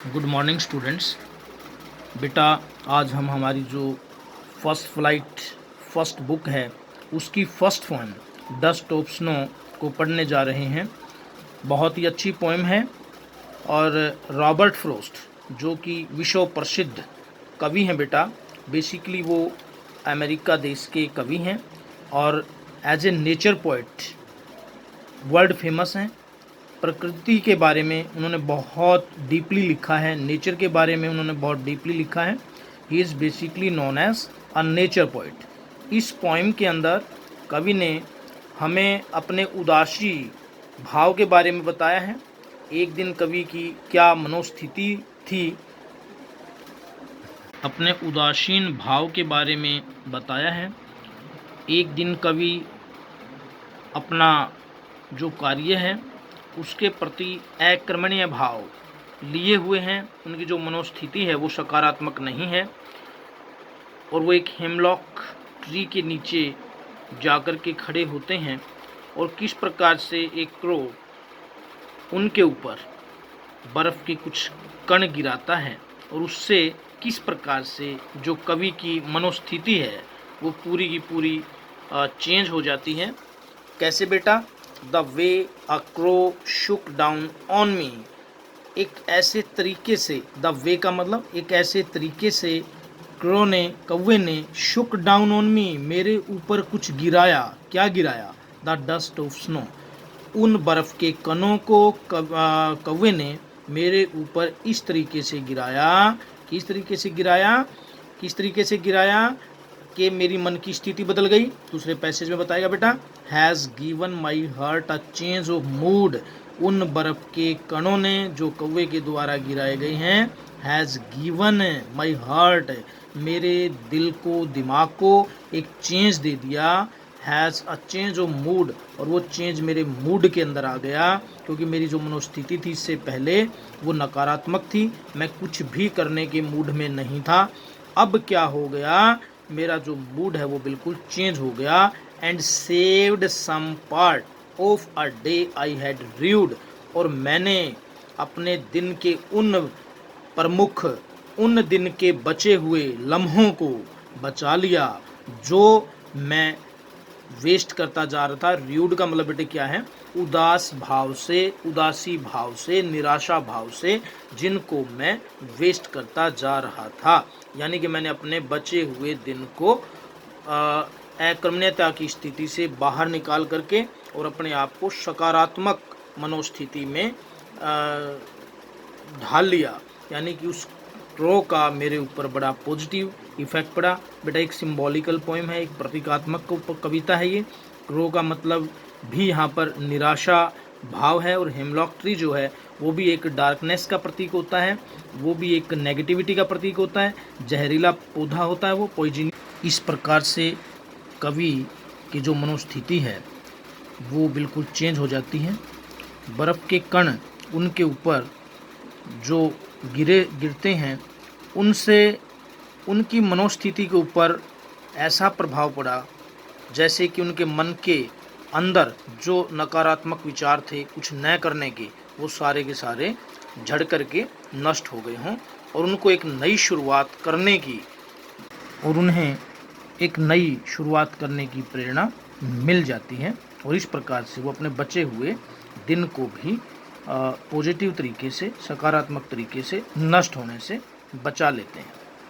Good morning students. बेटा, आज हम हमारी जो फर्स्ट बुक है उसकी first poem dust of snow को पढ़ने जा रहे हैं। बहुत ही अच्छी पोएम है और रॉबर्ट फ्रॉस्ट जो कि विश्व प्रसिद्ध कवि हैं बेटा, बेसिकली वो अमेरिका देश के कवि हैं और as a nature poet world famous हैं। प्रकृति के बारे में उन्होंने बहुत डीपली लिखा है, नेचर के बारे में उन्होंने बहुत डीपली लिखा है। He is basically known as a nature poet. इस पोइम के अंदर कवि ने हमें अपने उदासी भाव के बारे में बताया है। एक दिन कवि की क्या मनोस्थिति थी, अपने उदासीन भाव के बारे में बताया है। एक दिन कवि अपना जो कार्य है उसके प्रति अकर्मण्य भाव लिए हुए हैं। उनकी जो मनोस्थिति है वो सकारात्मक नहीं है और वो एक हेमलॉक ट्री के नीचे जाकर के खड़े होते हैं और किस प्रकार से एक क्रो उनके ऊपर बर्फ़ के कुछ कण गिराता है और उससे किस प्रकार से जो कवि की मनोस्थिति है वो पूरी की पूरी चेंज हो जाती है। कैसे बेटा? The way a crow Shuk down on me, एक ऐसे तरीके से, द वे का मतलब एक ऐसे तरीके से क्रो ने, कौवे ने, शुक डाउन ऑन मी, मेरे ऊपर कुछ गिराया। क्या गिराया? द डस्ट ऑफ स्नो, उन बर्फ़ के कणों को कौवे ने मेरे ऊपर इस तरीके से गिराया। किस तरीके से गिराया? किस तरीके से गिराया कि मेरी मन की स्थिति बदल गई। दूसरे पैसेज में बताएगा बेटा, has given my heart a change of mood, उन बर्फ़ के कणों ने जो कौवे के द्वारा गिराए गए हैं, हैज़ गिवन माई हार्ट, मेरे दिल को, दिमाग को एक चेंज दे दिया। Has a change of mood, और वो चेंज मेरे मूड के अंदर आ गया क्योंकि मेरी जो मनोस्थिति थी इससे पहले वो नकारात्मक थी, मैं कुछ भी करने के मूड में नहीं था। अब क्या हो गया, मेरा जो मूड है वो बिल्कुल चेंज हो गया। And saved some part of a day I had rued, और मैंने अपने दिन के उन दिन के बचे हुए लम्हों को बचा लिया जो मैं वेस्ट करता जा रहा था। र्यूड का मतलब बेटे क्या है? उदास भाव से, उदासी भाव से, निराशा भाव से, जिनको मैं वेस्ट करता जा रहा था। यानी कि मैंने अपने बचे हुए दिन को अकर्मण्यता की स्थिति से बाहर निकाल करके और अपने आप को सकारात्मक मनोस्थिति में ढाल लिया। यानी कि उस क्रो का मेरे ऊपर बड़ा पॉजिटिव इफेक्ट पड़ा। बेटा, एक सिंबॉलिकल पोएम है, एक प्रतीकात्मक कविता है ये। क्रो का मतलब भी यहाँ पर निराशा भाव है और हेमलॉक ट्री जो है वो भी एक डार्कनेस का प्रतीक होता है, वो भी एक नेगेटिविटी का प्रतीक होता है, जहरीला पौधा होता है वो, पॉइजन। इस प्रकार से कवि की जो मनोस्थिति है वो बिल्कुल चेंज हो जाती है। बर्फ़ के कण उनके ऊपर जो गिरते हैं उनसे उनकी मनोस्थिति के ऊपर ऐसा प्रभाव पड़ा जैसे कि उनके मन के अंदर जो नकारात्मक विचार थे कुछ न करने के, वो सारे के सारे झड़ करके नष्ट हो गए हों और उनको एक नई शुरुआत करने की, और उन्हें एक नई शुरुआत करने की प्रेरणा मिल जाती है और इस प्रकार से वो अपने बचे हुए दिन को भी पॉजिटिव तरीके से, सकारात्मक तरीके से नष्ट होने से बचा लेते हैं।